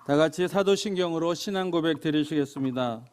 다 같이 사도신경으로 신앙 고백 드리시겠습니다.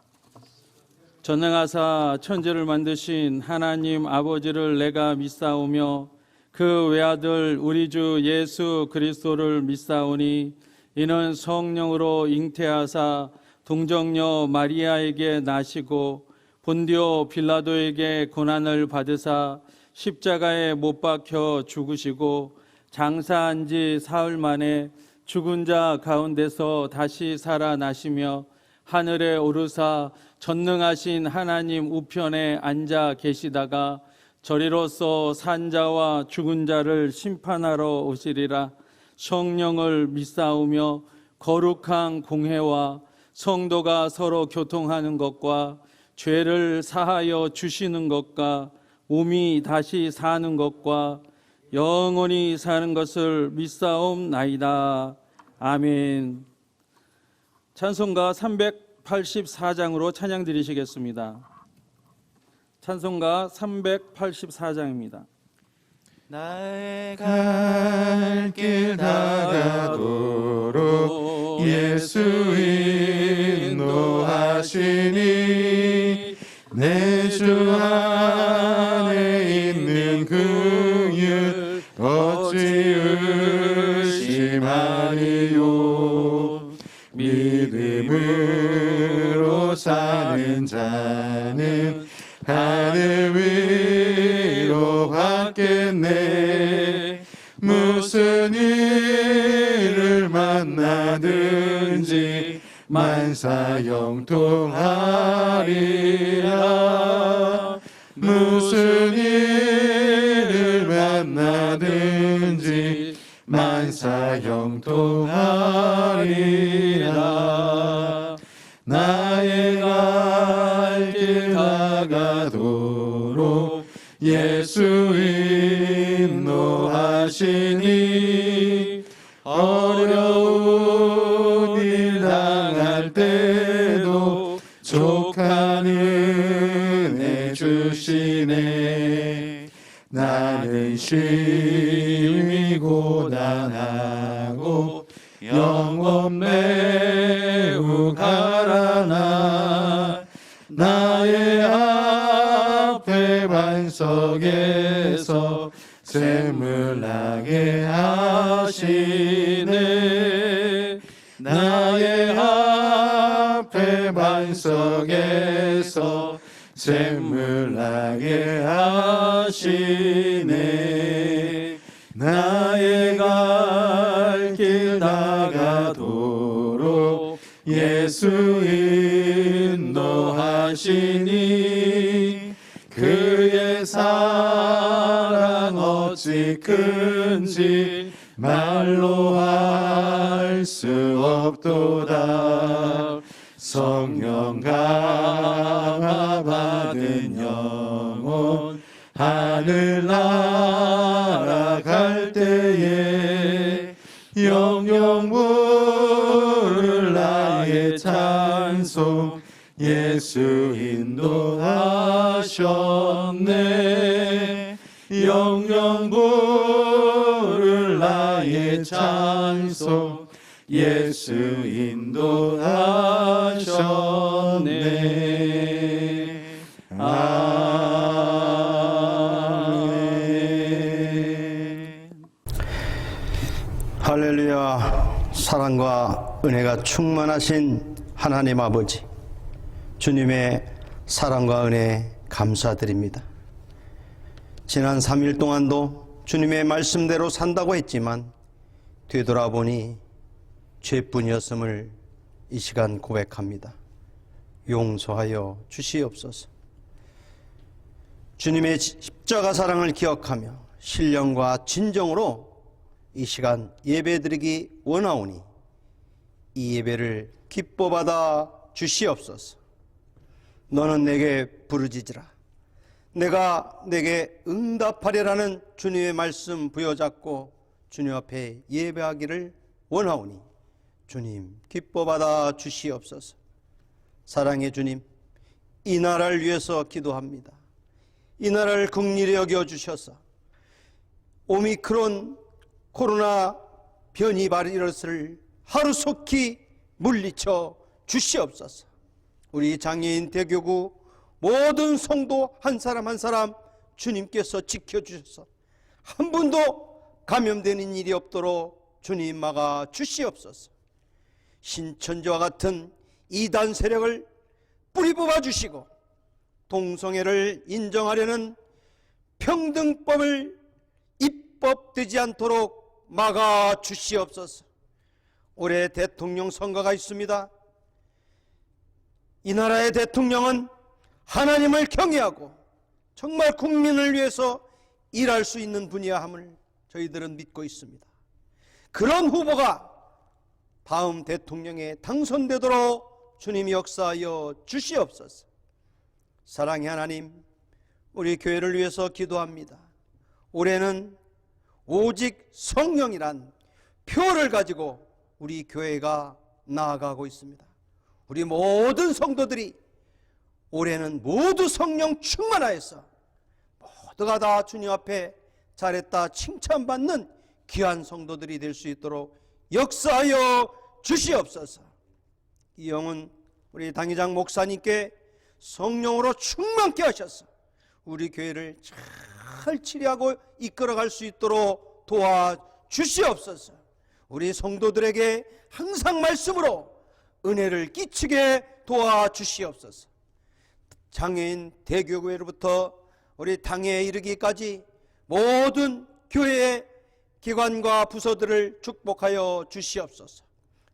전능하사 천지를 만드신 하나님 아버지를 내가 믿사오며 그 외아들 우리 주 예수 그리스도를 믿사오니 이는 성령으로 잉태하사 동정녀 마리아에게 나시고 본디오 빌라도에게 고난을 받으사 십자가에 못 박혀 죽으시고 장사한 지 사흘 만에 죽은 자 가운데서 다시 살아나시며 하늘에 오르사 전능하신 하나님 우편에 앉아 계시다가 저리로서 산자와 죽은 자를 심판하러 오시리라. 성령을 믿사오며 거룩한 공회와 성도가 서로 교통하는 것과 죄를 사하여 주시는 것과 몸이 다시 사는 것과 영원히 사는 것을 믿사옵나이다. 아멘. 찬송가 384장으로 찬양 드리시겠습니다. 찬송가 384장입니다. 나의 갈 길 다가도록 예수 인도하시니 내 주 안에 있는 긍휼 어찌 의심하리요. 믿음으로 사는 자는 하늘 위로 받겠네. 무슨 일을 만나든지 만사형통하리라. 무슨 일을 만나든지 만사형통하리라. 나의 갈 길 다가도록 예수 인도하시니 어려운 일 당할 때도 족한 은혜 주시네. 나는 심히 고단하고 영혼 매우 가라나 나의 앞에 반석에서 샘을 나게 하시네. 나의 앞에 반석에서 샘을 나게 하시네. 나의 갈 길 다가도록 예수 인도하시니 그의 사랑 어찌 큰지 말로 할 수 없도다. 성령 감화 받은 영혼 하늘 날아갈 때에 영영 부를 나의 찬송 예수 인도하셨네. 영영 부를 나의 찬송 예수 인도하셨네. 아멘. 할렐루야. 사랑과 은혜가 충만하신 하나님 아버지, 주님의 사랑과 은혜 감사드립니다. 지난 3일 동안도 주님의 말씀대로 산다고 했지만 되돌아보니 죄뿐이었음을 이 시간 고백합니다. 용서하여 주시옵소서. 주님의 십자가 사랑을 기억하며 신령과 진정으로 이 시간 예배드리기 원하오니 이 예배를 기뻐 받아 주시옵소서. 너는 내게 부르짖으라. 내가 내게 응답하리라는 주님의 말씀 부여잡고 주님 앞에 예배하기를 원하오니 주님 기뻐 받아 주시옵소서. 사랑의 주님, 이 나라를 위해서 기도합니다. 이 나라를 긍휼히 여겨주셔서 오미크론 코로나 변이 바이러스를 하루속히 물리쳐 주시옵소서. 우리 장애인 대교구 모든 성도 한 사람 한 사람 주님께서 지켜주셔서 한 분도 감염되는 일이 없도록 주님 막아 주시옵소서. 신천지와 같은 이단 세력을 뿌리 뽑아 주시고 동성애를 인정하려는 평등법을 입법되지 않도록 막아 주시옵소서. 올해 대통령 선거가 있습니다. 이 나라의 대통령은 하나님을 경외하고 정말 국민을 위해서 일할 수 있는 분이야 함을 저희들은 믿고 있습니다. 그런 후보가 다음 대통령에 당선되도록 주님이 역사하여 주시옵소서. 사랑의 하나님, 우리 교회를 위해서 기도합니다. 올해는 오직 성령이란 표를 가지고 우리 교회가 나아가고 있습니다. 우리 모든 성도들이 올해는 모두 성령 충만하여서 모두가 다 주님 앞에 잘했다 칭찬받는 귀한 성도들이 될 수 있도록 역사하여 주시옵소서. 이 영은 우리 당회장 목사님께 성령으로 충만케 하셔서 우리 교회를 잘 치리하고 이끌어갈 수 있도록 도와주시옵소서. 우리 성도들에게 항상 말씀으로 은혜를 끼치게 도와주시옵소서. 장애인 대교구회로부터 우리 당회에 이르기까지 모든 교회의 기관과 부서들을 축복하여 주시옵소서.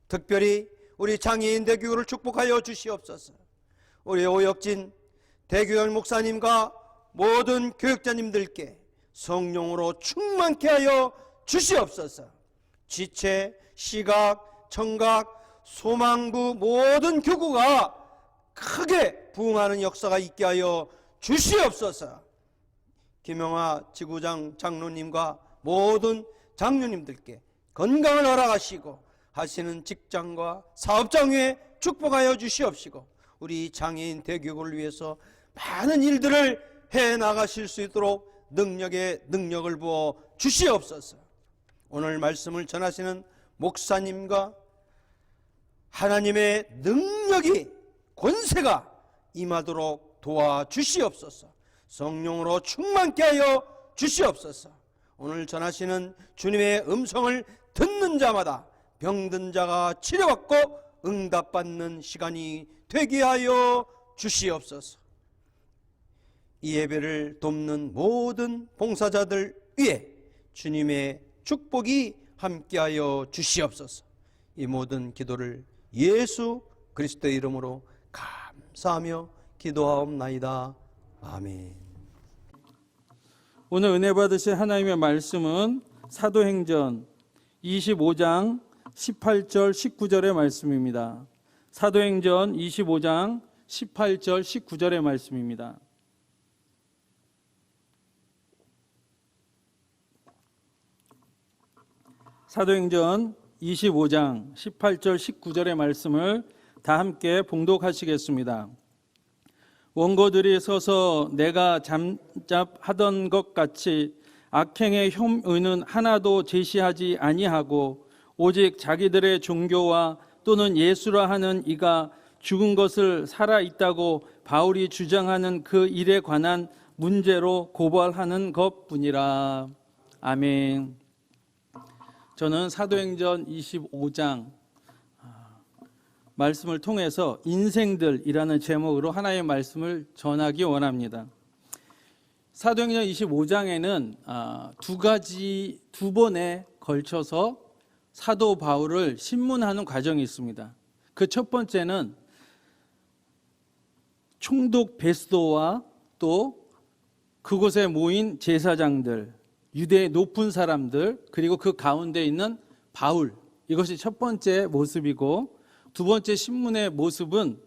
특별히 우리 장애인 대교구를 축복하여 주시옵소서. 우리 오혁진 대교열 목사님과 모든 교육자님들께 성령으로 충만케 하여 주시옵소서. 지체, 시각, 청각, 소망부 모든 교구가 크게 부흥하는 역사가 있게 하여 주시옵소서. 김영하 지구장 장로님과 모든 장로님들께 건강을 허락하시고 하시는 직장과 사업장 위에 축복하여 주시옵시고 우리 장애인 대교구를 위해서 많은 일들을 해나가실 수 있도록 능력에 능력을 부어 주시옵소서. 오늘 말씀을 전하시는 목사님과 하나님의 능력이 권세가 임하도록 도와주시옵소서. 성령으로 충만케 하여 주시옵소서. 오늘 전하시는 주님의 음성을 듣는 자마다 병든 자가 치료받고 응답받는 시간이 되게 하여 주시옵소서. 이 예배를 돕는 모든 봉사자들 위에 주님의 축복이 함께하여 주시옵소서. 이 모든 기도를 예수 그리스도의 이름으로 감사하며 기도하옵나이다. 아멘. 오늘 은혜 받으실 하나님의 말씀은 사도행전 25장 18절 19절의 말씀입니다. 사도행전 25장 18절 19절의 말씀입니다. 사도행전 25장 18절 19절의 말씀을 다 함께 봉독하시겠습니다. 원고들이 서서 내가 잠잡하던 것 같이 악행의 혐의는 하나도 제시하지 아니하고 오직 자기들의 종교와 또는 예수라 하는 이가 죽은 것을 살아있다고 바울이 주장하는 그 일에 관한 문제로 고발하는 것뿐이라. 아멘. 저는 사도행전 25장 말씀을 통해서 인생들이라는 제목으로 하나의 말씀을 전하기 원합니다. 사도행전 25장에는 두 번에 걸쳐서 사도 바울을 신문하는 과정이 있습니다. 그 첫 번째는 총독 베스도와 또 그곳에 모인 제사장들, 유대의 높은 사람들, 그리고 그 가운데 있는 바울, 이것이 첫 번째 모습이고, 두 번째 신문의 모습은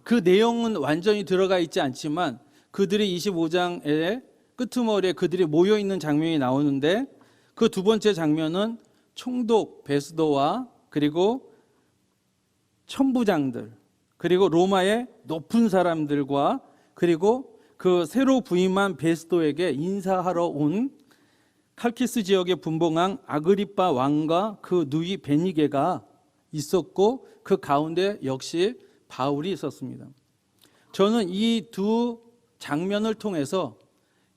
그 내용은 완전히 들어가 있지 않지만 그들이 25장의 끄트머리에 그들이 모여있는 장면이 나오는데, 그 두 번째 장면은 총독 베스도와 그리고 천부장들, 그리고 로마의 높은 사람들과 그리고 그 새로 부임한 베스도에게 인사하러 온 칼키스 지역의 분봉왕 아그리빠 왕과 그 누이 베니게가 있었고 그 가운데 역시 바울이 있었습니다. 저는 이 두 장면을 통해서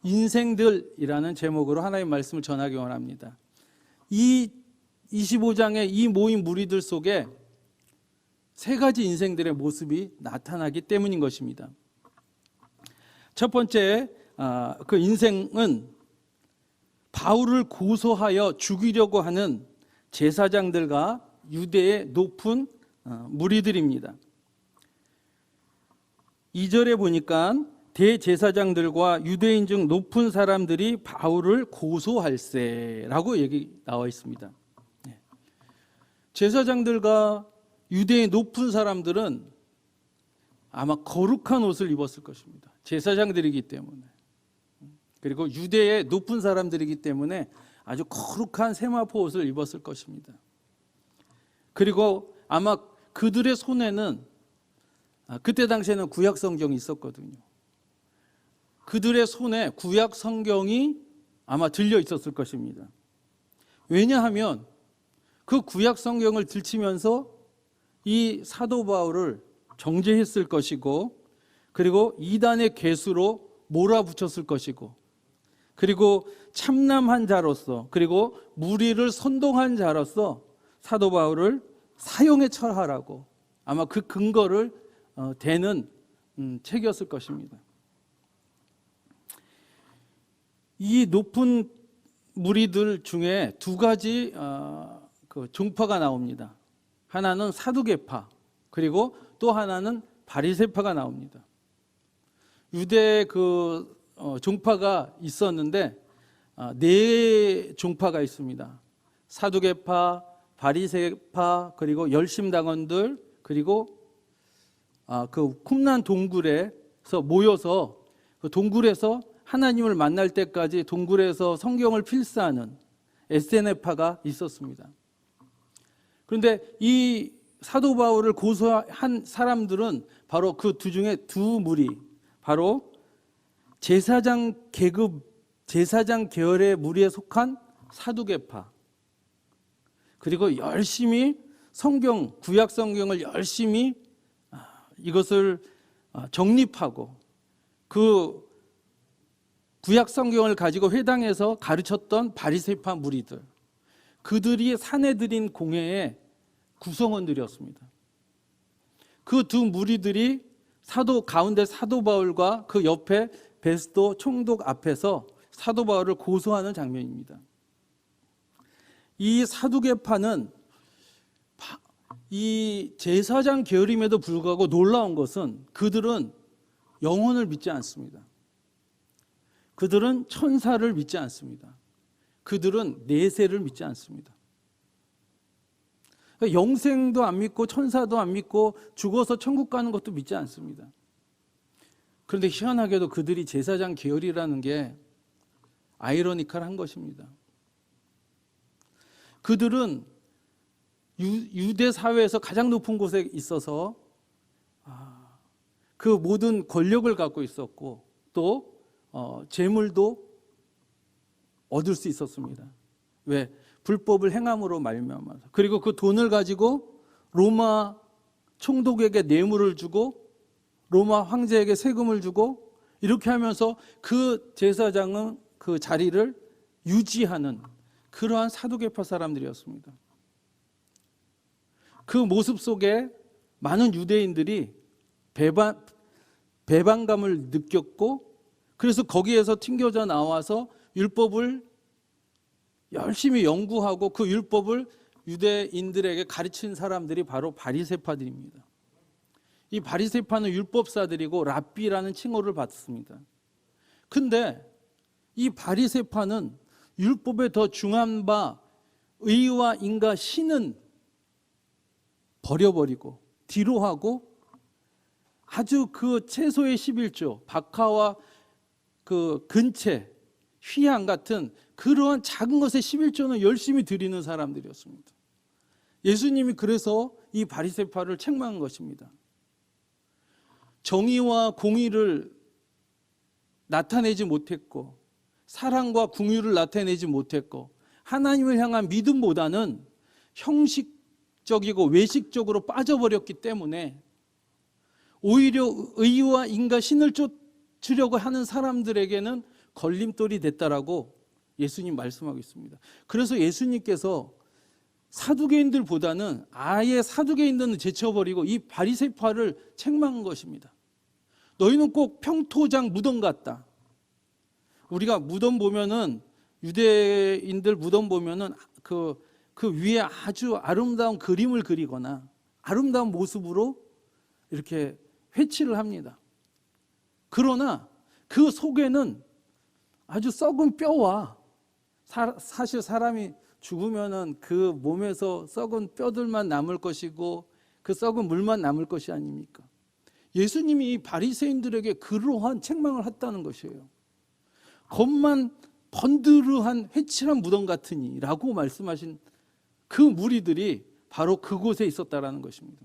인생들이라는 제목으로 하나님의 말씀을 전하기 원합니다. 이 25장의 이 모인 무리들 속에 세 가지 인생들의 모습이 나타나기 때문인 것입니다. 첫 번째 그 인생은 바울을 고소하여 죽이려고 하는 제사장들과 유대의 높은 무리들입니다. 2절에 보니까 대제사장들과 유대인 중 높은 사람들이 바울을 고소할세라고 얘기 나와 있습니다. 제사장들과 유대의 높은 사람들은 아마 거룩한 옷을 입었을 것입니다. 제사장들이기 때문에. 그리고 유대의 높은 사람들이기 때문에 아주 거룩한 세마포 옷을 입었을 것입니다. 그리고 아마 그들의 손에는 그때 당시에는 구약 성경이 있었거든요. 그들의 손에 구약 성경이 아마 들려 있었을 것입니다. 왜냐하면 그 구약 성경을 들치면서 이 사도 바울을 정죄했을 것이고, 그리고 이단의 괴수로 몰아붙였을 것이고, 그리고 참남한 자로서, 그리고 무리를 선동한 자로서 사도 바울을 사형에 처하라고 아마 그 근거를 대는 책이었을 것입니다. 이 높은 무리들 중에 두 가지 그 종파가 나옵니다. 하나는 사두개파, 그리고 또 하나는 바리새파가 나옵니다. 유대 그 종파가 있었는데 네 종파가 있습니다. 사두개파, 바리새파, 그리고 열심당원들, 그리고 그 쿰란 동굴에서 모여서 그 동굴에서 하나님을 만날 때까지 동굴에서 성경을 필사하는 에세네파가 있었습니다. 그런데 이 사도 바울을 고소한 사람들은 바로 그 두 중에 두 무리, 바로 제사장 계급, 제사장 계열의 무리에 속한 사두개파, 그리고 열심히 성경, 구약 성경을 열심히 이것을 정립하고 그 구약 성경을 가지고 회당에서 가르쳤던 바리새파 무리들, 그들이 사내들인 공회의 구성원들이었습니다. 그 두 무리들이 가운데 사도 바울과 그 옆에 베스도 총독 앞에서 사도 바울을 고소하는 장면입니다. 이 사두개파는 이 제사장 계열임에도 불구하고 놀라운 것은 그들은 영혼을 믿지 않습니다. 그들은 천사를 믿지 않습니다. 그들은 내세를 믿지 않습니다. 영생도 안 믿고 천사도 안 믿고 죽어서 천국 가는 것도 믿지 않습니다. 그런데 희한하게도 그들이 제사장 계열이라는 게 아이러니컬한 것입니다. 그들은 유대 사회에서 가장 높은 곳에 있어서 그 모든 권력을 갖고 있었고 또 재물도 얻을 수 있었습니다. 왜? 불법을 행함으로 말미암아서. 그리고 그 돈을 가지고 로마 총독에게 뇌물을 주고 로마 황제에게 세금을 주고 이렇게 하면서 그 제사장은 그 자리를 유지하는 그러한 사두개파 사람들이었습니다. 그 모습 속에 많은 유대인들이 배반감을 느꼈고, 그래서 거기에서 튕겨져 나와서 율법을 열심히 연구하고 그 율법을 유대인들에게 가르친 사람들이 바로 바리새파들입니다. 이 바리새파는 율법사들이고 랍비라는 칭호를 받습니다. 근데 이 바리새파는 율법에 더 중한 바 의와 인과 신은 버려버리고 뒤로 하고 아주 그 채소의 11조, 박하와 그 근채, 휘양 같은 그러한 작은 것의 11조는 열심히 드리는 사람들이었습니다. 예수님이 그래서 이 바리새파를 책망한 것입니다. 정의와 공의를 나타내지 못했고 사랑과 궁유를 나타내지 못했고 하나님을 향한 믿음보다는 형식적 형식적이고 외식적으로 빠져버렸기 때문에 오히려 의와 인과 신을 쫓으려고 하는 사람들에게는 걸림돌이 됐다라고 예수님 말씀하고 있습니다. 그래서 예수님께서 사두개인들보다는 아예 사두개인들은 제쳐버리고 이 바리새파를 책망한 것입니다. 너희는 꼭 평토장 무덤 같다. 우리가 무덤 보면은 유대인들 무덤 보면은 그 위에 아주 아름다운 그림을 그리거나 아름다운 모습으로 이렇게 회치를 합니다. 그러나 그 속에는 아주 썩은 뼈와 사실 사람이 죽으면은 그 몸에서 썩은 뼈들만 남을 것이고 그 썩은 물만 남을 것이 아닙니까? 예수님이 이 바리새인들에게 그러한 책망을 했다는 것이에요. 겉만 번드르한 회칠한 무덤 같으니라고 말씀하신 그 무리들이 바로 그곳에 있었다라는 것입니다.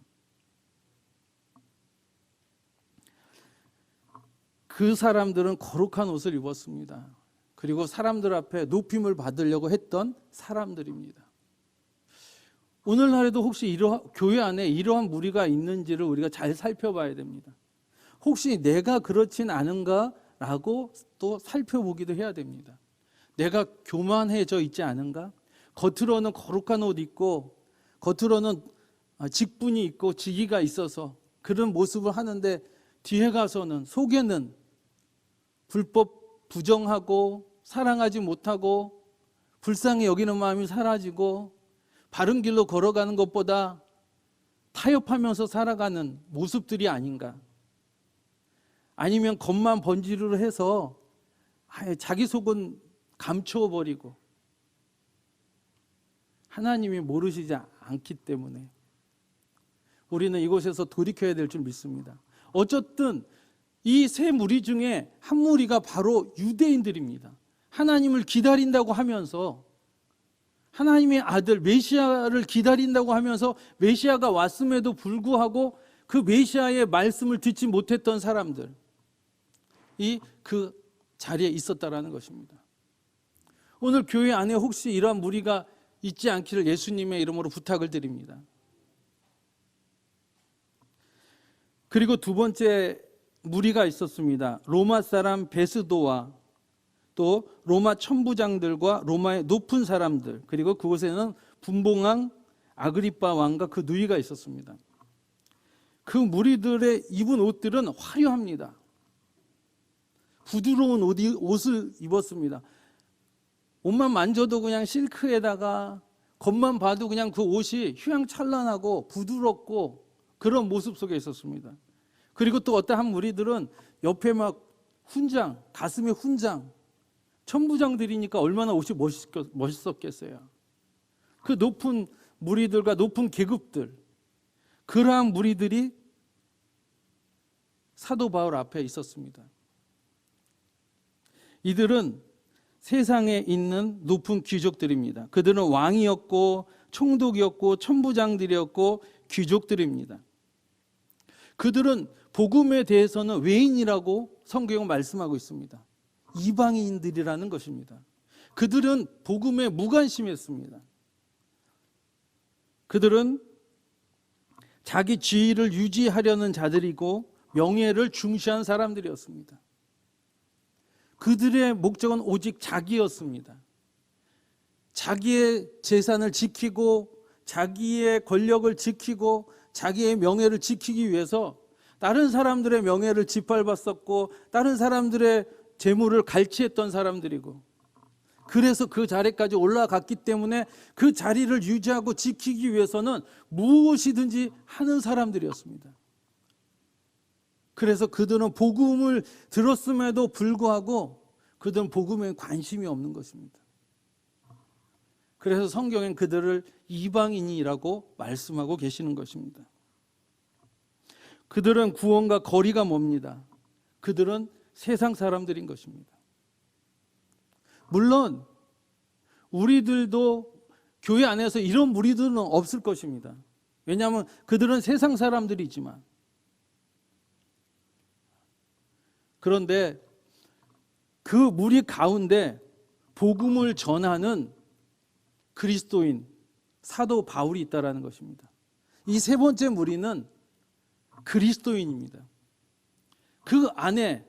그 사람들은 거룩한 옷을 입었습니다. 그리고 사람들 앞에 높임을 받으려고 했던 사람들입니다. 오늘날에도 혹시 교회 안에 이러한 무리가 있는지를 우리가 잘 살펴봐야 됩니다. 혹시 내가 그렇진 않은가라고 또 살펴보기도 해야 됩니다. 내가 교만해져 있지 않은가? 겉으로는 거룩한 옷 입고 겉으로는 직분이 있고 직위가 있어서 그런 모습을 하는데 뒤에 가서는 속에는 불법 부정하고 사랑하지 못하고 불쌍히 여기는 마음이 사라지고 바른 길로 걸어가는 것보다 타협하면서 살아가는 모습들이 아닌가? 아니면 겉만 번지르르 해서 아예 자기 속은 감추어버리고 하나님이 모르시지 않기 때문에 우리는 이곳에서 돌이켜야 될 줄 믿습니다. 어쨌든 이 세 무리 중에 한 무리가 바로 유대인들입니다. 하나님을 기다린다고 하면서 하나님의 아들 메시아를 기다린다고 하면서 메시아가 왔음에도 불구하고 그 메시아의 말씀을 듣지 못했던 사람들이 그 자리에 있었다라는 것입니다. 오늘 교회 안에 혹시 이러한 무리가 있지 않기를 예수님의 이름으로 부탁을 드립니다. 그리고 두 번째 무리가 있었습니다. 로마 사람 베스도와 또 로마 천부장들과 로마의 높은 사람들, 그리고 그곳에는 분봉왕 아그리빠 왕과 그 누이가 있었습니다. 그 무리들의 입은 옷들은 화려합니다. 부드러운 옷을 입었습니다. 옷만 만져도 그냥 실크에다가 겉만 봐도 그냥 그 옷이 휘황찬란하고 부드럽고 그런 모습 속에 있었습니다. 그리고 또 어떤 한 무리들은 옆에 막 훈장, 가슴에 훈장, 천부장들이니까 얼마나 옷이 멋있었겠어요. 그 높은 무리들과 높은 계급들, 그러한 무리들이 사도 바울 앞에 있었습니다. 이들은 세상에 있는 높은 귀족들입니다. 그들은 왕이었고 총독이었고 천부장들이었고 귀족들입니다. 그들은 복음에 대해서는 외인이라고 성경은 말씀하고 있습니다. 이방인들이라는 것입니다. 그들은 복음에 무관심했습니다. 그들은 자기 지위를 유지하려는 자들이고 명예를 중시한 사람들이었습니다. 그들의 목적은 오직 자기였습니다. 자기의 재산을 지키고 자기의 권력을 지키고 자기의 명예를 지키기 위해서 다른 사람들의 명예를 짓밟았었고 다른 사람들의 재물을 갈취했던 사람들이고, 그래서 그 자리까지 올라갔기 때문에 그 자리를 유지하고 지키기 위해서는 무엇이든지 하는 사람들이었습니다. 그래서 그들은 복음을 들었음에도 불구하고 그들은 복음에 관심이 없는 것입니다. 그래서 성경엔 그들을 이방인이라고 말씀하고 계시는 것입니다. 그들은 구원과 거리가 멉니다. 그들은 세상 사람들인 것입니다. 물론 우리들도 교회 안에서 이런 무리들은 없을 것입니다. 왜냐하면 그들은 세상 사람들이지만, 그런데 그 무리 가운데 복음을 전하는 그리스도인 사도 바울이 있다라는 것입니다. 이 세 번째 무리는 그리스도인입니다. 그 안에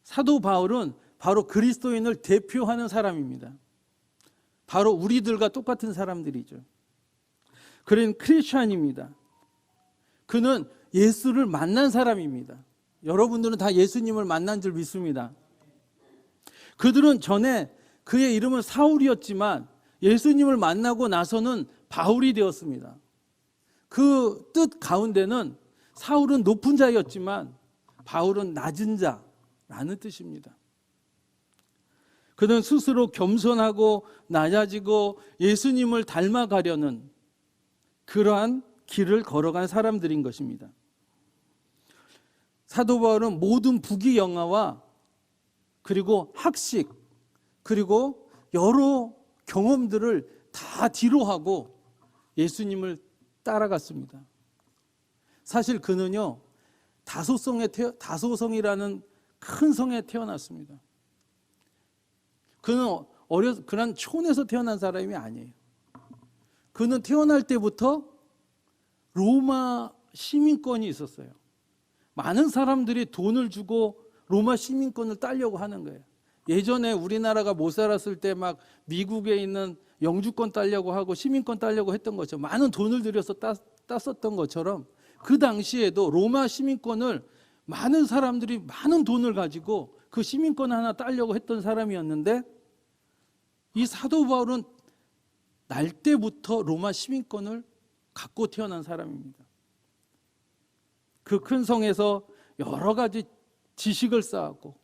사도 바울은 바로 그리스도인을 대표하는 사람입니다. 바로 우리들과 똑같은 사람들이죠. 그는 크리스찬입니다. 그는 예수를 만난 사람입니다. 여러분들은 다 예수님을 만난 줄 믿습니다. 그들은 전에 그의 이름은 사울이었지만 예수님을 만나고 나서는 바울이 되었습니다. 그 뜻 가운데는 사울은 높은 자였지만 바울은 낮은 자라는 뜻입니다. 그는 스스로 겸손하고 낮아지고 예수님을 닮아가려는 그러한 길을 걸어간 사람들인 것입니다. 사도 바울은 모든 부귀영화와 그리고 학식 그리고 여러 경험들을 다 뒤로하고 예수님을 따라갔습니다. 사실 그는요 다소성이라는 큰 성에 태어났습니다. 그는 그런 촌에서 태어난 사람이 아니에요. 그는 태어날 때부터 로마 시민권이 있었어요. 많은 사람들이 돈을 주고 로마 시민권을 따려고 하는 거예요. 예전에 우리나라가 못 살았을 때 막 미국에 있는 영주권 따려고 하고 시민권 따려고 했던 것처럼 많은 돈을 들여서 땄었던 것처럼 그 당시에도 로마 시민권을 많은 사람들이 많은 돈을 가지고 그 시민권 하나 따려고 했던 사람이었는데 이 사도 바울은 날 때부터 로마 시민권을 갖고 태어난 사람입니다. 그 큰 성에서 여러 가지 지식을 쌓았고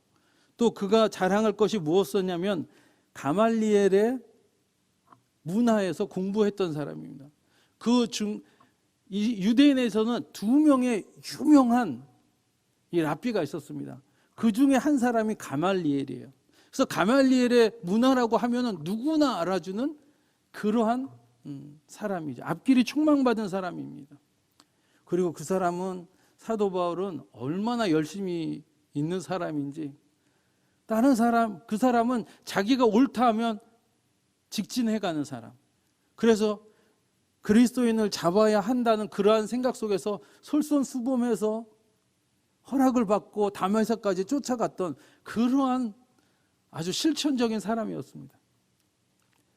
또 그가 자랑할 것이 무엇이었냐면 가말리엘의 문화에서 공부했던 사람입니다. 이 유대인에서는 두 명의 유명한 이 랍비가 있었습니다. 그 중에 한 사람이 가말리엘이에요. 그래서 가말리엘의 문화라고 하면은 누구나 알아주는 그러한 사람이죠. 앞길이 촉망받은 사람입니다. 그리고 그 사람은 사도 바울은 얼마나 열심히 있는 사람인지 다른 사람 그 사람은 자기가 옳다 하면 직진해가는 사람. 그래서 그리스도인을 잡아야 한다는 그러한 생각 속에서 솔선수범해서 허락을 받고 다메섹까지 쫓아갔던 그러한 아주 실천적인 사람이었습니다.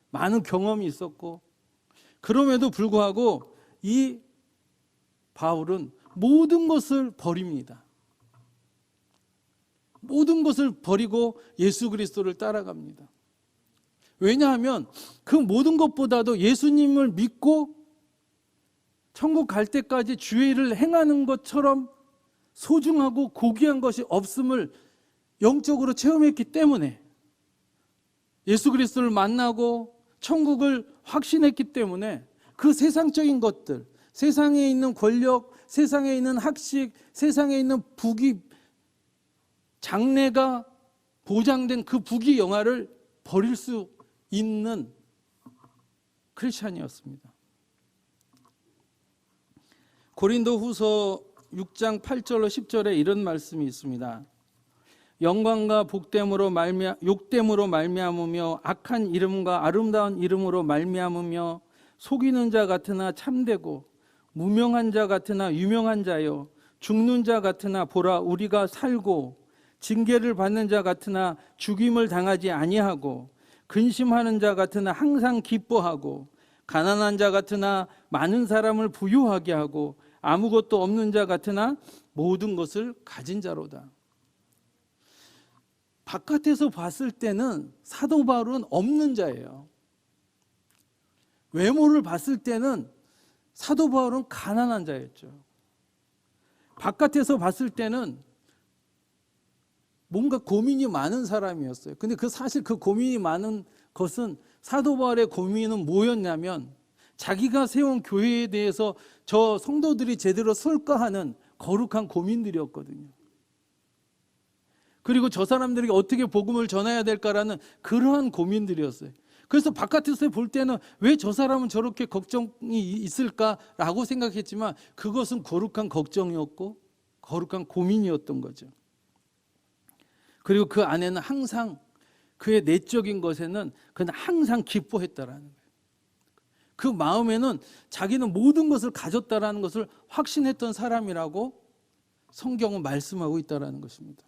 많은 경험이 있었고 그럼에도 불구하고 이 바울은 모든 것을 버립니다. 모든 것을 버리고 예수 그리스도를 따라갑니다. 왜냐하면 그 모든 것보다도 예수님을 믿고 천국 갈 때까지 주의 일을 행하는 것처럼 소중하고 고귀한 것이 없음을 영적으로 체험했기 때문에 예수 그리스도를 만나고 천국을 확신했기 때문에 그 세상적인 것들, 세상에 있는 권력, 세상에 있는 학식, 세상에 있는 부귀, 장래가 보장된 그 부귀영화를 버릴 수 있는 크리스찬이었습니다. 고린도후서 6장 8절로 10절에 이런 말씀이 있습니다. 영광과 욕됨으로 말미암으며 악한 이름과 아름다운 이름으로 말미암으며 속이는 자 같으나 참되고 무명한 자 같으나 유명한 자요 죽는 자 같으나 보라 우리가 살고 징계를 받는 자 같으나 죽임을 당하지 아니하고 근심하는 자 같으나 항상 기뻐하고 가난한 자 같으나 많은 사람을 부유하게 하고 아무것도 없는 자 같으나 모든 것을 가진 자로다. 바깥에서 봤을 때는 사도 바울은 없는 자예요. 외모를 봤을 때는 사도 바울은 가난한 자였죠. 바깥에서 봤을 때는 뭔가 고민이 많은 사람이었어요. 근데 사실 그 고민이 많은 것은 사도 바울의 고민은 뭐였냐면 자기가 세운 교회에 대해서 저 성도들이 제대로 설까 하는 거룩한 고민들이었거든요. 그리고 저 사람들에게 어떻게 복음을 전해야 될까라는 그러한 고민들이었어요. 그래서 바깥에서 볼 때는 왜 저 사람은 저렇게 걱정이 있을까라고 생각했지만 그것은 거룩한 걱정이었고 거룩한 고민이었던 거죠. 그리고 그 안에는 항상 그의 내적인 것에는 그는 항상 기뻐했다라는 거예요. 그 마음에는 자기는 모든 것을 가졌다라는 것을 확신했던 사람이라고 성경은 말씀하고 있다는 것입니다.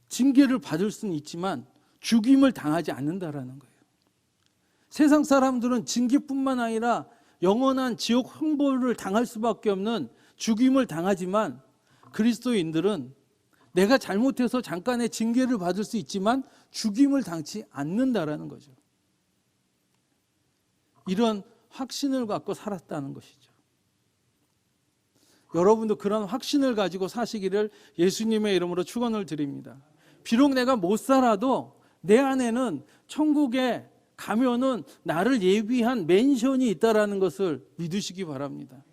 징계를 받을 수는 있지만 죽임을 당하지 않는다라는 거예요. 세상 사람들은 징계뿐만 아니라 영원한 지옥 형벌을 당할 수밖에 없는 죽임을 당하지만 그리스도인들은 내가 잘못해서 잠깐의 징계를 받을 수 있지만 죽임을 당치 않는다라는 거죠. 이런 확신을 갖고 살았다는 것이죠. 여러분도 그런 확신을 가지고 사시기를 예수님의 이름으로 축원을 드립니다. 비록 내가 못 살아도 내 안에는 천국에 가면은 나를 예비한 맨션이 있다라는 것을 믿으시기 바랍니다.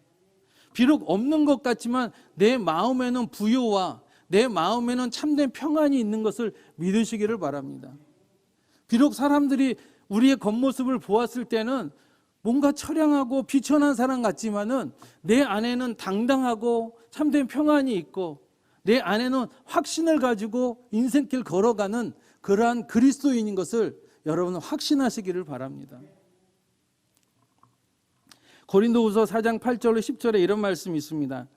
비록 없는 것 같지만 내 마음에는 부요와 내 마음에는 참된 평안이 있는 것을 믿으시기를 바랍니다. 비록 사람들이 우리의 겉모습을 보았을 때는 뭔가 처량하고 비천한 사람 같지만은 내 안에는 당당하고 참된 평안이 있고 내 안에는 확신을 가지고 인생길 걸어가는 그러한 그리스도인인 것을 여러분은 확신하시기를 바랍니다. 고린도후서 4장 8절로 10절에 이런 말씀이 있습니다.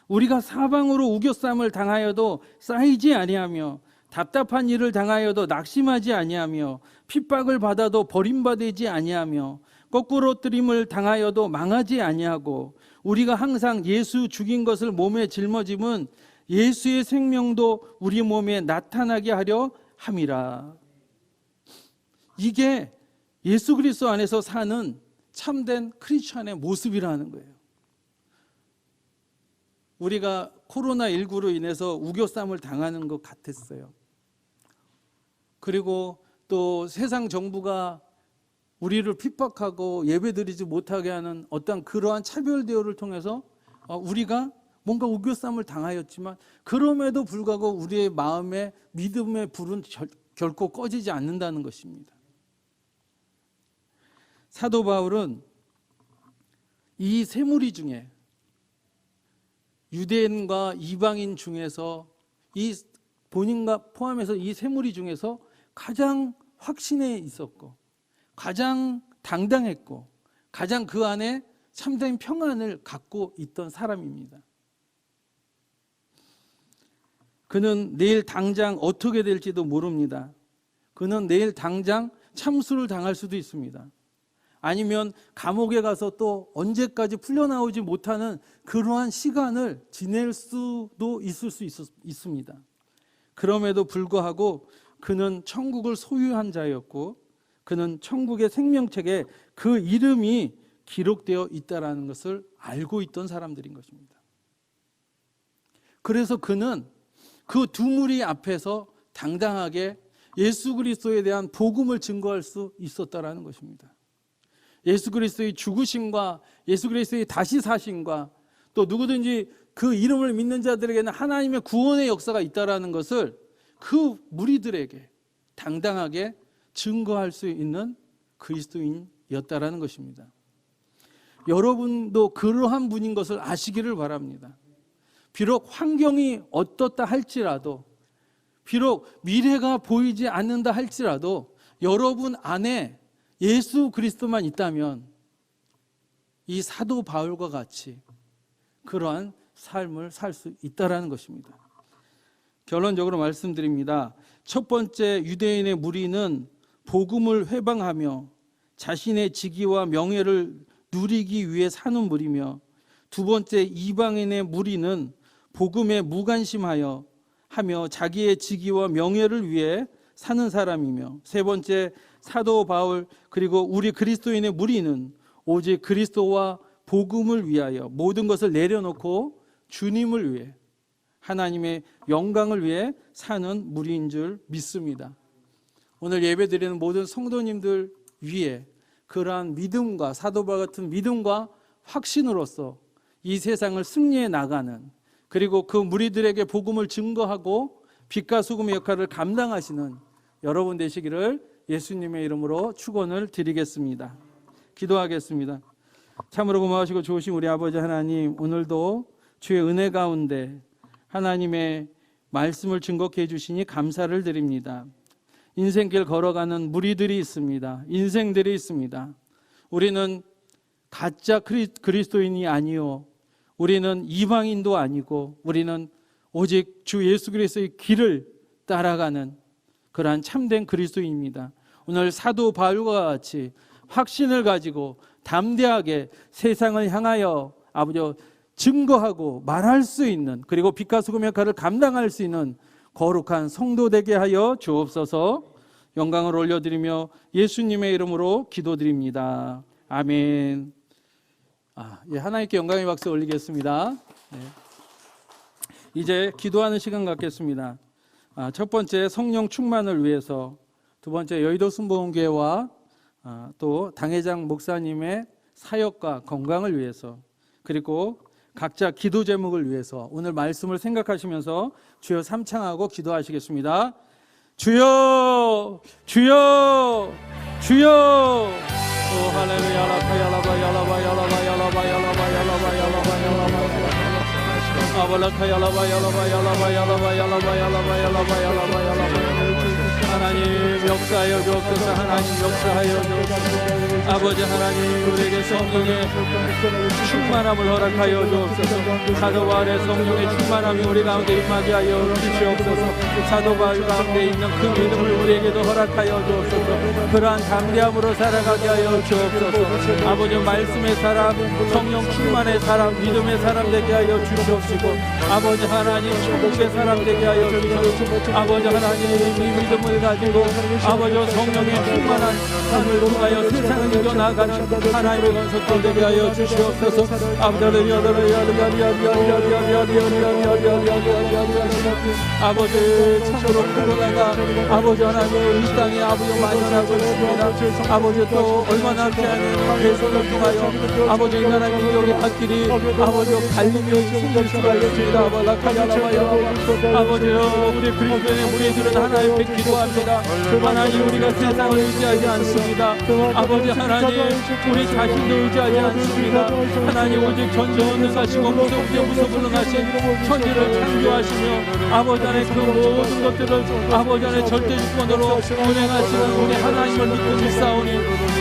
우리가 사방으로 우겨쌈을 당하여도 쌓이지 아니하며 답답한 일을 당하여도 낙심하지 아니하며 핍박을 받아도 버림받지 아니하며 거꾸로 뜨림을 당하여도 망하지 아니하고 우리가 항상 예수 죽인 것을 몸에 짊어짐은 예수의 생명도 우리 몸에 나타나게 하려 함이라. 이게 예수 그리스도 안에서 사는 참된 크리스천의 모습이라는 거예요. 우리가 코로나19로 인해서 우겨쌈을 당하는 것 같았어요. 그리고 또 세상 정부가 우리를 핍박하고 예배드리지 못하게 하는 어떤 그러한 차별 대우를 통해서 우리가 뭔가 우겨쌈을 당하였지만 그럼에도 불구하고 우리의 마음에 믿음의 불은 결코 꺼지지 않는다는 것입니다. 사도 바울은 이 세 무리 중에 유대인과 이방인 중에서 이 본인과 포함해서 이 세 무리 중에서 가장 확신에 있었고 가장 당당했고 가장 그 안에 참된 평안을 갖고 있던 사람입니다. 그는 내일 당장 어떻게 될지도 모릅니다. 그는 내일 당장 참수를 당할 수도 있습니다. 아니면 감옥에 가서 또 언제까지 풀려나오지 못하는 그러한 시간을 지낼 수도 있을 수 있습니다. 그럼에도 불구하고 그는 천국을 소유한 자였고 그는 천국의 생명책에 그 이름이 기록되어 있다는 것을 알고 있던 사람들인 것입니다. 그래서 그는 그 두 무리 앞에서 당당하게 예수 그리스도에 대한 복음을 증거할 수 있었다는 것입니다. 예수 그리스도의 죽으심과 예수 그리스도의 다시 사심과 또 누구든지 그 이름을 믿는 자들에게는 하나님의 구원의 역사가 있다는 것을 그 무리들에게 당당하게 증거할 수 있는 그리스도인이었다는 것입니다. 여러분도 그러한 분인 것을 아시기를 바랍니다. 비록 환경이 어떻다 할지라도 비록 미래가 보이지 않는다 할지라도 여러분 안에 예수 그리스도만 있다면 이 사도 바울과 같이 그러한 삶을 살 수 있다는 것입니다. 결론적으로 말씀드립니다. 첫 번째 유대인의 무리는 복음을 회방하며 자신의 직위와 명예를 누리기 위해 사는 무리며 두 번째 이방인의 무리는 복음에 무관심하여 하며 자기의 직위와 명예를 위해 사는 사람이며 세 번째 사도 바울 그리고 우리 그리스도인의 무리는 오직 그리스도와 복음을 위하여 모든 것을 내려놓고 주님을 위해 하나님의 영광을 위해 사는 무리인 줄 믿습니다. 오늘 예배드리는 모든 성도님들 위해 그러한 믿음과 사도 바울 같은 믿음과 확신으로서 이 세상을 승리해 나가는 그리고 그 무리들에게 복음을 증거하고 빛과 소금의 역할을 감당하시는 여러분 되시기를 예수님의 이름으로 축원을 드리겠습니다. 기도하겠습니다. 참으로 고마우시고 좋으신 우리 아버지 하나님, 오늘도 주의 은혜 가운데 하나님의 말씀을 증거케 해주시니 감사를 드립니다. 인생길 걸어가는 무리들이 있습니다. 인생들이 있습니다. 우리는 가짜 그리스도인이 아니요, 우리는 이방인도 아니고 우리는 오직 주 예수 그리스도의 길을 따라가는 그러한 참된 그리스도인입니다. 오늘 사도 바울과 같이 확신을 가지고 담대하게 세상을 향하여 아버지 증거하고 말할 수 있는, 그리고 빛과 소금 역할을 감당할 수 있는 거룩한 성도 되게 하여 주옵소서. 영광을 올려드리며 예수님의 이름으로 기도드립니다. 아멘. 하나님께 영광의 박수 올리겠습니다. 네. 이제 기도하는 시간 갖겠습니다. 첫 번째 성령 충만을 위해서, 두 번째 여의도 순복음교회와 또 당회장 목사님의 사역과 건강을 위해서, 그리고 각자 기도 제목을 위해서 오늘 말씀을 생각하시면서 주여 삼창하고 기도하시겠습니다. 주여, 주여, 주여. 오 할렐루야. 하나님 역사하여 주옵소서. 하나님 역사하여 주옵소서. 아버지 하나님, 우리에게 성령의 충만함을 허락하여 주옵소서. 사도 바울의 성령의 충만함이 우리 가운데 임하게 하여 주시옵소서. 사도 바울 가운데 있는 그 믿음을 우리에게도 허락하여 주옵소서. 그러한 담대함으로 살아가게 하여 주옵소서. 아버지 말씀의 사람, 성령 충만의 사람, 믿음의 사람 되게 하여 주시옵시고, 아버지 하나님 천국의 사람 되게 하여 주시옵시고, 아버지 하나님 이 믿음을 가지고 아버지 성령의 충만한 삶을 통하여 세상을 이겨나가는 하나님의 건속들 되게 하여 주시옵소서. 아버지 참으로 코로나가 아버지 하나님 이 땅에 아버지 만연하고 있습니다. 아버지 또 얼마나 피하는 대선을 통하여 아버지 이 나라 민족의 앞길이 아버지 갈림이 생길 수가 있습니다. 아버지요, 우리 그리스도의 무리들은 하나님께 기도합니다. 하나님, 우리가 세상을 의지하지 않습니다. 아버지 하나님, 우리 자신도 의지하지 않습니다. 하나님, 오직 전지전능하시고 무소불능하신 천지를 창조하시며 아버지 안에 그 모든 것들을 아버지 안에 절대주권으로 운행하시는 우리 하나님을 믿고 있사오니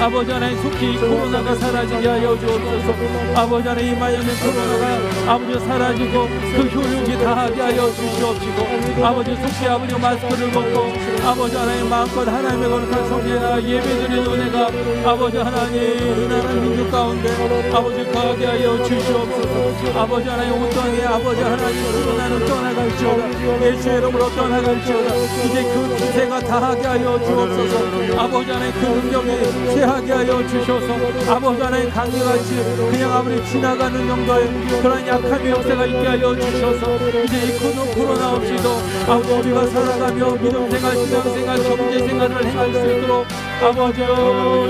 아버지 안에 속히 코로나가 사라지게 하여 주옵소서. 아버지 안에 임하여는 코로나가 아버지 사라지고 그 효력이 다하게 하여 주시옵시고, 아버지 속히 아버지 마스크를 벗고 아버지 하나님 마음껏 하나님의 거룩한 성례나 예배드리는 은혜가 아버지 하나님 이 나라 민족 가운데 아버지 거하게 하여 주시옵소서. 아버지 하나님 온 땅에 아버지 하나님 코로나는 떠나갈지어다. 예수의 이름으로 떠나갈지어다. 이제 그 기세가 다하게 하여 주옵소서. 아버지 하나님 그 능력이 세하게 하여 주셔서 아버지 하나님 강력같이 그냥 아버지 지나가는 정도의 그런 약함의 역사가 있게 하여 주셔서 이제 이 코로나 없이도 아버지 우리가 살아가며 믿음생활, 신앙생활, 경제생활을 행할 수 있도록 아버지 이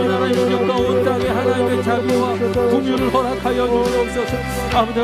나라 민족과 온 땅에 하나님의 자비와 긍휼을 허락하여 주옵소서. 아버지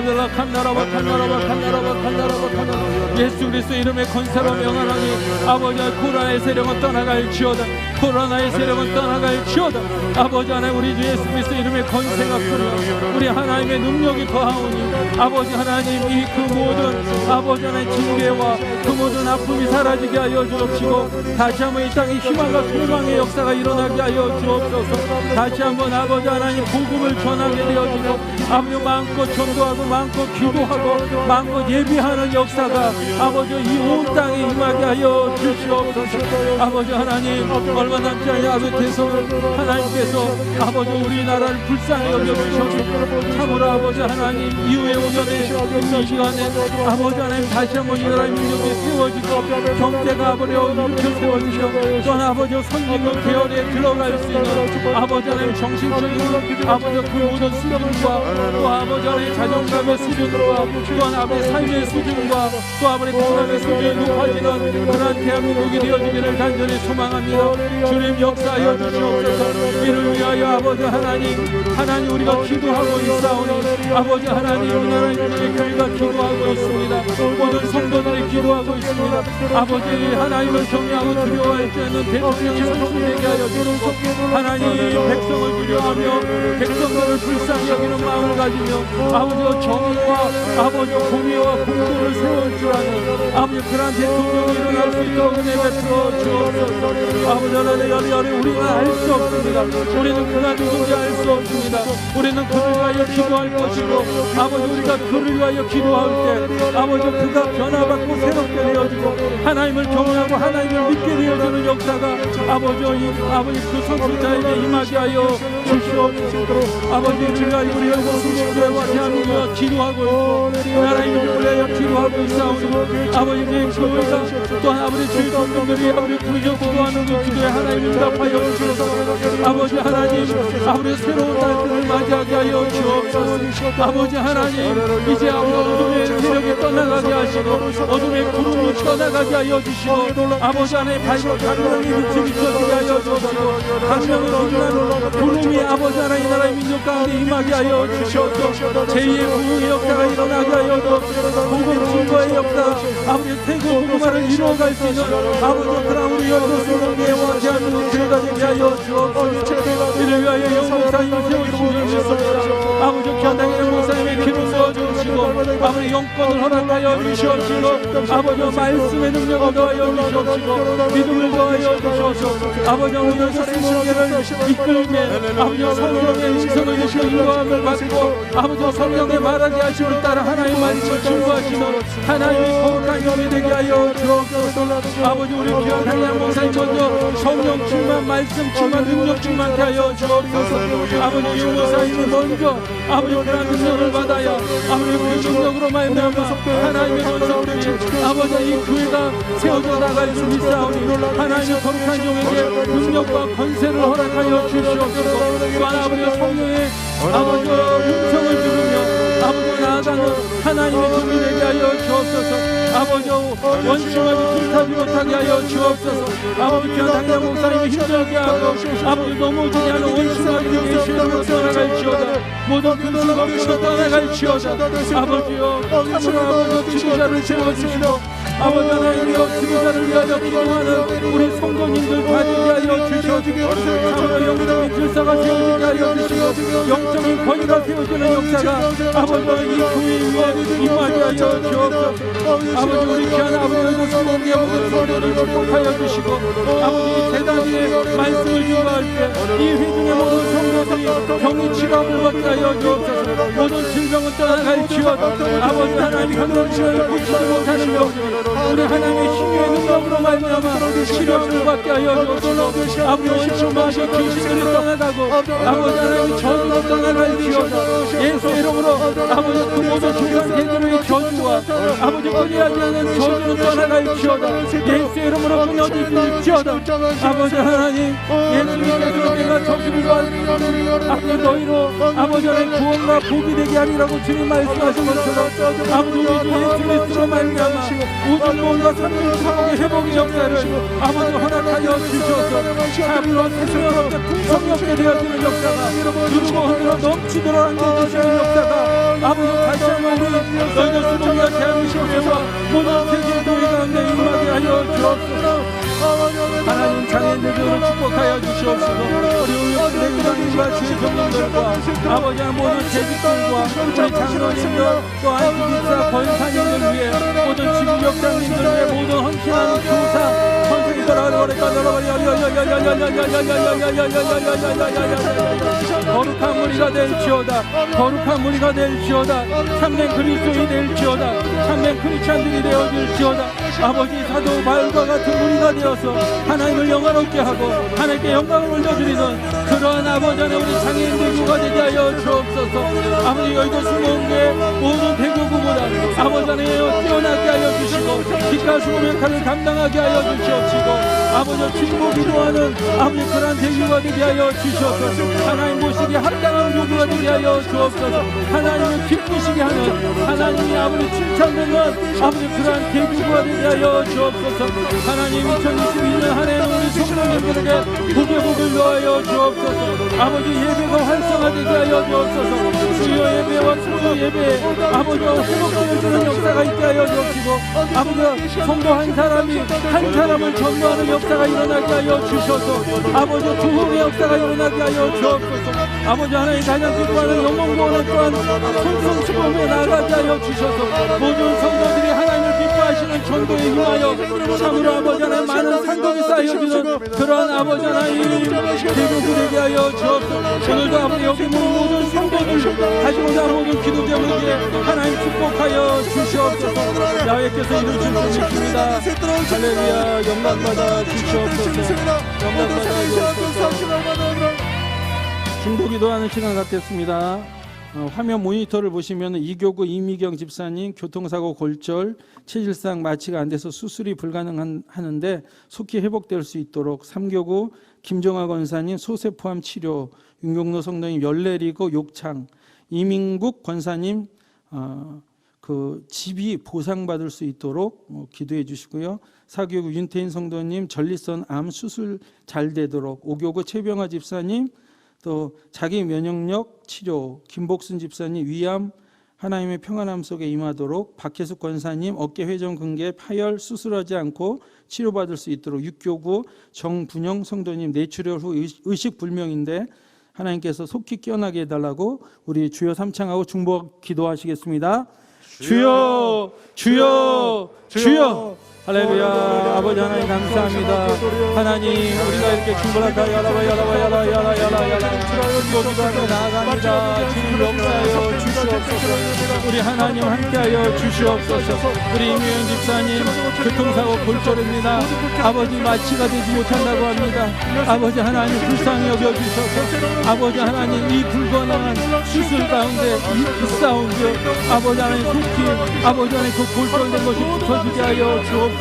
예수 그리스도 이름의 건세로 명하노니 아버지 코로나의 세력은 떠나갈지어다. 코로나의 세력은 떠나갈지어다. 아버지 하나님 우리 주 예수 그리스도 이름의 건세가 크며 우리 하나님의 능력이 거하오니 아버지 하나님 이 그 모든 아버지 하나님 징계와 그 모든 아픔이 사라지게 하여 주옵시고 다시 한번 이 땅에 희망과 소망의 역사가 일어나게 하여 주옵소서. 다시 한번 아버지 하나님 복음을 전하게 되어지고 아버지 마음껏 전도하고 마음껏 기도하고 마음껏 예비하는 역사가 아버지 이 온 땅에 임하게 하여 주시옵소서. 아버지 하나님 얼마 남지 않은 아버지 대선을 하나님께서 아버지 우리나라를 불쌍히 여겨주셔서 참으로 아버지 하나님 이후에 오전에 이 시간에 아버지 하나님 다시 한번 이 나라의 민족이 세워지고 경제가 아버지 일으켜 세워지며 또 아버지 선진국 계열에 들어갈 수 있는 아버지 하나님 정신적인 아버지 그 모든 수준과 또 아버지 하나님 자존감의 수준과 또한 아버지 삶의 수준과 또 아버지 건강의 수준이 높아지는 그런 대한민국이 되어지기를 간절히 소망합니다. 주님 역사하여 주시옵소서. 이를 위하여 아버지 하나님 우리가 기도하고 있사오니 아버지 하나님 우리나라 주님의 교회가 기도하고 있습니다. 모든 성도들이 기도하고 있습니다. 아버지 하나님을 경외하고 두려워할 줄 아는 대통령이 선출되게 하여 주시옵소서. 하나님 백성을 두려워하며 백성들을 불쌍히 여기는 마음을 가지며 아버지와 정의와 아버지 공의와 공도를 세울 줄 아는 아버지 그러한 대통령이 일어날 수 있도록 은혜 베풀어 주옵소서. 아버지 하나님 우리가 알 수 없습니다. 우리는 그가 누군지 알 수 없습니다. 우리는 그를 위하여 기도할 것이고 아버지 우리가 그를 위하여 기도할 때 아버지 그가 변화받고 새롭게 되어지고 하나님을 경외하고 하나님을 믿게 되어지는 역사가 아버지 그 선수자에게 임하게 하여 주시옵소서. 아버지 우리가 우리 수식교회와 대한민국과 기도하고 있고 하나님을 위하여 기도하고 있사오니 아버지 교회가 또한 아버지 주의 종들이 아버지 부르짖어 기도하는 그 기도에 하나님을 응답하여 주셔서 아버지 하나님 아버지 새로운 날들을 맞이하게 하여 주옵소서. 아버지 하나님 이제 어둠의 세력이 떠나가게 하시고 어둠의 구름이 떠나가게 하여 주시고 아버지 하나님 밝고 강명의 빛이 비춰지게 하여 주시고 강명의 빛나는 구름이 아버지 하나님 나라의 민족 가운데 임하게 하여 주시옵소서. 제2의 부흥의 역사가 일어나게 하여 주옵소서. 복음 증거의 역사 아버지 세고 복음화를 이루어갈 수 있는 아버지 그런 우리 여러분의 대한민국 교회가 되게 하여 주옵소서. 이를 위하여 영목사님을 세우시는 주옵소서. 아버지 견당의 목사님의 기름 부어주시고 아버지 영권을 허락하여 주시옵시고 아버지 말씀의 능력을 더하여 주시옵시고 믿음을 더하여 주시옵소서. 아버지 오늘 성령을 이끌게 아버지 성령의 음성을 듣고 인도함을 받고 아버지 성령의 말하게 하심을 따라 하나님 말씀을 증거하시는 하나님의 거룩한 영이 되게 하여 주옵소서. 아버지 우리 귀한 당양 목사님 먼저 성령 충만 말씀 충만 능력 충만케 하여 주옵소서. 아버지 이 목사님이 먼저 아버지 그런 능력을 받아야 아버지 그 능력으로 말미암아 하나님의 권속들이 아버지 이 교회가 세워져 나갈 수 있사오니 하나님의 거룩한 종에게 능력과 권세를 허락하여 주시옵소서. 또한 아버지 성령의 아버지 음성을 들으며 아버지 나아가는 하나님의 종이 되게 하여 주옵소서. 아버지 원수마저 불타지 못하게 하여 주옵소서. 아버지 귀한 당양 목사님이 힘들게 하고 아버지 넘어지지 않은 원수마저 예수님으로 떠나갈지어다. 모든 근심없이로 떠나갈지어다. 아버지여 참으로 아버지 지도자를 세워주시고 아버지 하나님이여 지도자를 위하여 기도하는 우리 성도님들 가지게 하여 주시옵소서. 참으로 영적인 질서가 세워지게 하여 주시고 영적인 권위가 세워지는 역사가 아버지 이 교회 위에 임하게 하여 주옵소서. 아버지 우리 귀한 아버지 성령의 모든 성도를 축복하여 주시고 아버지 대단 위에 말씀을 증거할 때 이 회중의 모든 성도들이 병이 치료함을 받게 하여 주옵소서. 모든 질병을 떠나갈지어다. 아버지 하나님 건강치료를 고치지 못하는 병 우리 하나님의 힘의 능력으로 말미암아 치료함을 받게 하여 주옵소서. 아버지 원수마저 귀신들이 떠나가고 아버지 하나님의 저주가 떠나갈지어다. 예수의 이름으로 아버지 그 모든 중간 계절의 저주와 아버지 끊이하지 않은 저주는 떠나갈지어다. 예수의 이름으로 끊어질지어다. 아버지 하나님 예수님께서 내가 저주를 받으니 아버지 너희로 아버지 하나님 구원과 복이 되게 하리라고 주님 말씀하신 것처럼 아버지 우리 주 예수 그리스도로 말미암아 모든 몸과 삼중사복의 회복의 역사를 아버지 허락하여 주셔서 참으로 생명없게 풍성없게 되어지는 역사가 누르고 흐르러 넘치도록 안겨주시는 역사가 아버지 다시 한번 우리 너희들 수동이와 대한민국에서 모든 세계 교회 가운데 임하게 하여 주옵소서. 하나님 장애인들 교회를 축복하여 주시옵시고 우리 의원들과 주의 종들과 아버지와 모든 재직들과 우리 장로님들 또한 기사 권사님들 위해 모든 지부역장님들 위해 모든 헌신하는 교사 거룩한 무리가 될지어다. 거룩한 무리가 될지어다. 참된 그리스도인이 될지어다. 참된 크리스찬들이 되어질지어다. 아버지 사도 바울과 같은 무리가 되어서 하나님을 영화롭게 하고 하나님께 영광을 올려드리는 그 그러한 아버지 하나님 우리 장애인 대교가 되게 하여 주옵소서. 아버지 여의도 수목교회 모든 대교구보다 아버지 하나님 뛰어나게 하여 주시고 기가 수고의 역할을 감당하게 하여 주시옵시고 아버지 중보 기도하는 아버지 그러한 대교가 되게 하여 주시옵소서. 하나님 모시기 합당한 교구가 되게 하여 주옵소서. 하나님을 기쁘시게 하는 하나님이 아버지 칭찬되는 아버지 그러한 대교구가 되게 하여 주옵소서. 하나님 2022년 한 해는 우리 성도님들에게 복의 복을 더하여 주옵소서. 아버지 예배가 활성화되게 하여 주옵소서. 주여 예배와 수요 예배 아버지 회복되어주는 역사가 있게 하여 주옵시고 아버지 성도 한 사람이 한 사람을 전도하는 역사가 일어나게 하여 주셔서 아버지 부흥의 역사가 일어나게 하여 주옵소서. 아버지 하나님 가장 기뻐하는 영광구원을 또한 손수범에 나가게 하여 주셔서 모든 성도들이 하나님을 기뻐하시는 전도에 임하여 참으로 아버지 하나님 많은 상급이 쌓여주는 그러한 아버지 하나님 대교구 되게 하여 주옵소서. 오늘도 아버지 여기 모든 성도들 가지고 나온 모든 기도 제목에 하나님 축복하여 주시옵소서. 야훼께서 이루신 분이십니다. 할렐루야 영광받아 주시옵소서. 영광받아 주시옵소서. 중보 기도하는 시간 갖겠습니다. 화면 모니터를 보시면 이교구 이미경 집사님 교통사고 골절 체질상 마취가 안 돼서 수술이 불가능하는데 속히 회복될 수 있도록 3교구 김정아 권사님 소세 포함 치료 윤경로 성도님 열내리고 욕창 이민국 권사님 그 집이 보상받을 수 있도록 기도해 주시고요. 4교구 윤태인 성도님 전립선 암 수술 잘 되도록 5교구 최병화 집사님 또 자기 면역력 치료 김복순 집사님 위암 하나님의 평안함 속에 임하도록 박혜숙 권사님 어깨 회전 근개 파열 수술하지 않고 치료받을 수 있도록 6교구 정분영 성도님 뇌출혈 후 의식불명인데 하나님께서 속히 깨어나게 해달라고 우리 주여 삼창하고 중보 기도하시겠습니다. 주여 주여 주여 할렐루야. 아버지 하나님 감사합니다. 하나님 우리가 이렇게 중보하다 야라바야라바야라야라야라 중보기도하며 나아갑니다. 주님 역사하여 주시옵소서. 우리 하나님 함께하여 주시옵소서. 우리 임유현 집사님 교통사고 골절입니다. 아버지 마취가 되지 못한다고 합니다. 아버지 하나님 불쌍히 여겨주셔서 아버지 하나님 이 불가능한 수술 가운데 이 싸움이요 아버지 하나님 속히 아버지 하나님 그 골절된 것이 붙어지게 하여 주옵소서.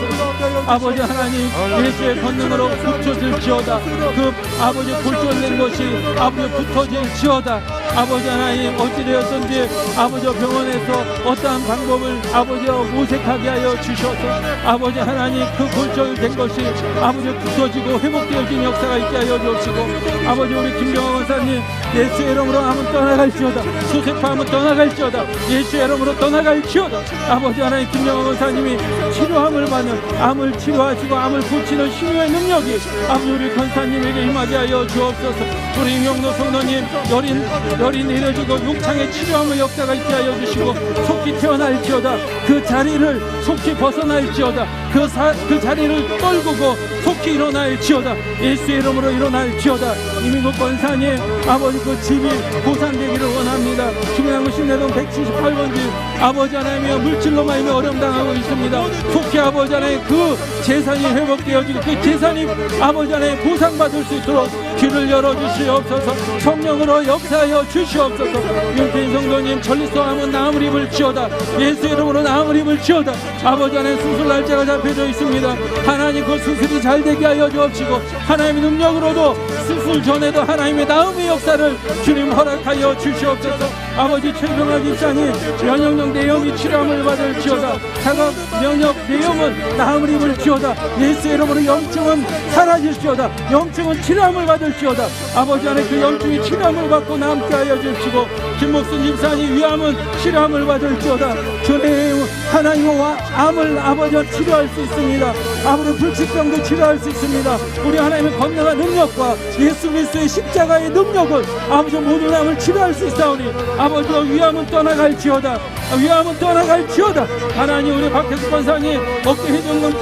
아버지 하나님 예수의 권능으로 붙여질지어다. 그 아버지 골절된 것이 아버지 붙어질지어다. 아버지 하나님 어찌되었든지 아버지 병원에서 어떠한 방법을 아버지 모색하게 하여 주셔서 아버지 하나님 그 골절된 것이 아버지 붙어지고 회복되어진 역사가 있게 하여 주시고 아버지 우리 김경화 원사님 예수의 이름으로 암은 떠나갈지어다. 소세포암은 떠나갈지어다. 예수의 이름으로 떠나갈지어다. 아버지 하나님 김경화 원사님이 치료함을 받는 암을 치료하시고 암을 고치는 신유의 능력이 아버지 우리 권사님에게 임하게 하여 주옵소서. 우리 임영로 성도님 열이 내려지고 욕창의 치료함의 역사가 있게 하여 주시고 속히 태어날지어다. 그 자리를 속히 벗어날지어다. 그 자리를 떨구고 속히 일어날지어다. 예수의 이름으로 일어날지어다. 이민국 권사님 아버지 그 집이 보상되기를 원합니다. 중앙구 신내동 178번 집 아버지 하나님의 물질로 말미 어려움당하고 있습니다. 속히 아버지 하나님 그 재산이 회복되어지고 그 재산이 아버지 하나님 보상받을 수 있도록 귀를 열어주시옵소서. 성령으로 역사하여 주시옵소서. 윤태인 성도님 전립선암은 나음을 입을지어다. 예수 이름으로 나음을 입을지어다. 아버지 하나님 수술 날짜가 잡혀져 있습니다. 하나님 그 수술이 잘 되게 하여 주옵시고 하나님의 능력으로도 수술 전에도 하나님의 나음의 역사를 주님 허락하여 주시옵소서. 아버지 최병화 집사님 면역력 내염이 치료함을 받을지어다. 자각 면역 내염은 나음을 입을지어다. 예수 이름으로 염증은 사라질지어다. 염증은 치료함을 받을지어다. 아버지 안에 그 염증이 치료함을 받고 남게 하여 주시고 김목순 집사님 위암은 치료함을 받을지어다. 주님 하나님과 암을 아버지와 치료할 수 있습니다. 아버지 불치병도 치료할 수 있습니다. 우리 하나님의 건강한 능력과 예수 그리스도의 십자가의 능력을 아버지 모든 암을 치료할 수 있사오니 아버지와 위암은 떠나갈지어다. 위암은 떠나갈지어다. 하나님 우리 박혜숙 권사님 어깨 회전근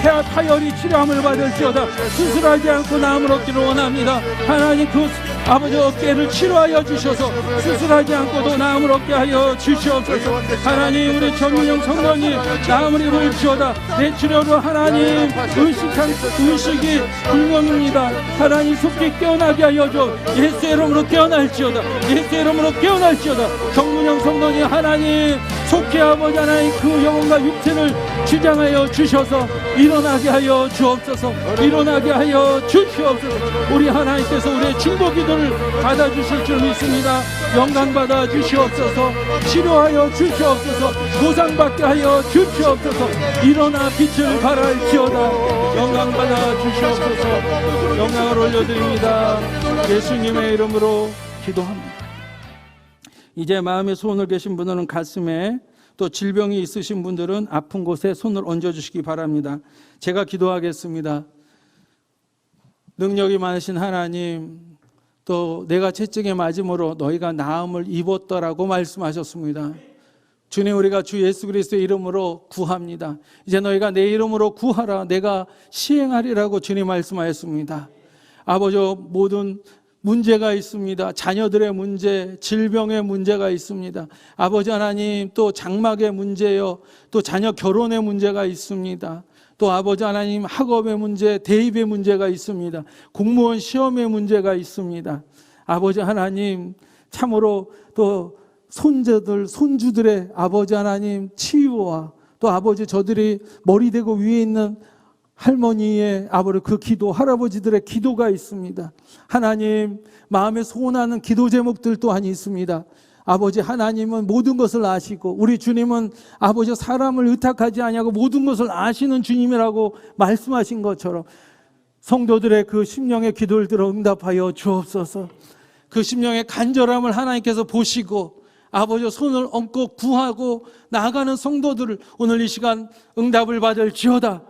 파열이 치료함을 받을지어다. 수술하지 않고 나음을 얻기를 원합니다. 하나님 그 아버지 어깨를 치료하여 주셔서 수술하지 않고도 나음을 얻게 하여 주시옵소서. 하나님 우리 전민영 성도님 나음을 입을지어다. 내 치료로 하나님 의식이 불명입니다. 하나님 속히 깨어나게 하여 줘. 예수의 이름으로 깨어날지어다. 예수의 이름으로 깨어날지어다. 정민영 성도님 하나님 속히 아버지 하나님 그 영혼과 육체를 주장하여 주셔서 일어나게 하여 주옵소서. 일어나게 하여 주시옵소서. 우리 하나님께서 우리의 중보 기도를 받아주실 줄 믿습니다. 영광 받아 주시옵소서. 치료하여 주시옵소서. 보상받게 하여 주시옵소서. 일어나 빛을 발할지어다. 영광 받아 주시옵소서. 영광을 올려드립니다. 예수님의 이름으로 기도합니다. 이제 마음에 손을 계신 분들은 가슴에, 또 질병이 있으신 분들은 아픈 곳에 손을 얹어주시기 바랍니다. 제가 기도하겠습니다. 능력이 많으신 하나님, 또 내가 채찍에 맞음으로 너희가 나음을 입었더라고 말씀하셨습니다. 주님, 우리가 주 예수 그리스도의 이름으로 구합니다. 이제 너희가 내 이름으로 구하라. 내가 시행하리라고 주님 말씀하였습니다. 아버지, 모든 문제가 있습니다. 자녀들의 문제, 질병의 문제가 있습니다. 아버지 하나님, 또 장막의 문제요, 또 자녀 결혼의 문제가 있습니다. 또 아버지 하나님, 학업의 문제, 대입의 문제가 있습니다. 공무원 시험의 문제가 있습니다. 아버지 하나님, 참으로 또 손자들, 손주들의 아버지 하나님 치유와, 또 아버지 저들이 머리 대고 위에 있는 할머니의 아버지 그 기도, 할아버지들의 기도가 있습니다. 하나님, 마음에 소원하는 기도 제목들 또한 있습니다. 아버지 하나님은 모든 것을 아시고, 우리 주님은 아버지 사람을 의탁하지 아니하고 모든 것을 아시는 주님이라고 말씀하신 것처럼 성도들의 그 심령의 기도를 들어 응답하여 주옵소서. 그 심령의 간절함을 하나님께서 보시고 아버지 손을 얹고 구하고 나아가는 성도들을 오늘 이 시간 응답을 받을지어다.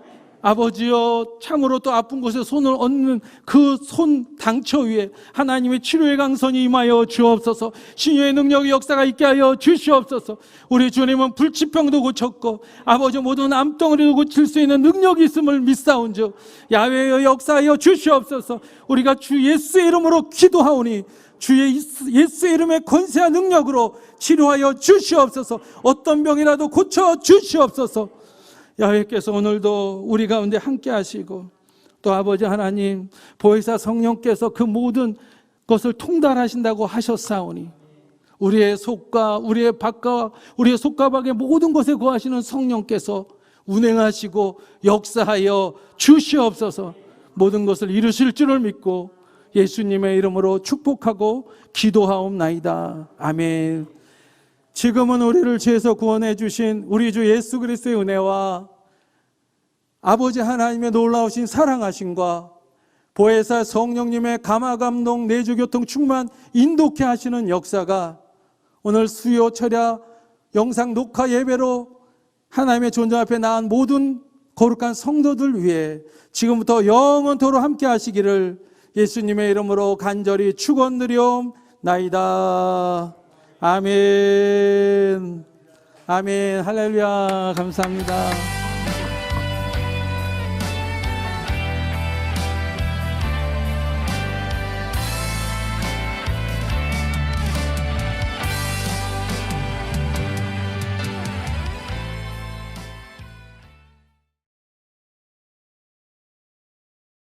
아버지여, 참으로 또 아픈 곳에 손을 얹는 그 손 당처 위에 하나님의 치료의 강선이 임하여 주옵소서. 신유의 능력의 역사가 있게 하여 주시옵소서. 우리 주님은 불치병도 고쳤고 아버지 모든 암덩어리도 고칠 수 있는 능력이 있음을 믿사온즉 야훼의 역사하여 주시옵소서. 우리가 주 예수의 이름으로 기도하오니 주의 예수의 이름의 권세와 능력으로 치료하여 주시옵소서. 어떤 병이라도 고쳐 주시옵소서. 야훼께서 오늘도 우리 가운데 함께 하시고, 또 아버지 하나님 보혜사 성령께서 그 모든 것을 통달하신다고 하셨사오니 우리의 속과 우리의 밖과 우리의 속과 밖의 모든 것에 거하시는 성령께서 운행하시고 역사하여 주시옵소서. 모든 것을 이루실 줄을 믿고 예수님의 이름으로 축복하고 기도하옵나이다. 아멘. 지금은 우리를 죄에서 구원해 주신 우리 주 예수 그리스도의 은혜와 아버지 하나님의 놀라우신 사랑하심과 보혜사 성령님의 감화감동 내주교통 충만 인도케 하시는 역사가 오늘 수요 철야 영상 녹화 예배로 하나님의 존재 앞에 나온 모든 거룩한 성도들 위해 지금부터 영원토록 함께 하시기를 예수님의 이름으로 간절히 축원드리옵나이다. 아멘. 아멘. 할렐루야. 감사합니다.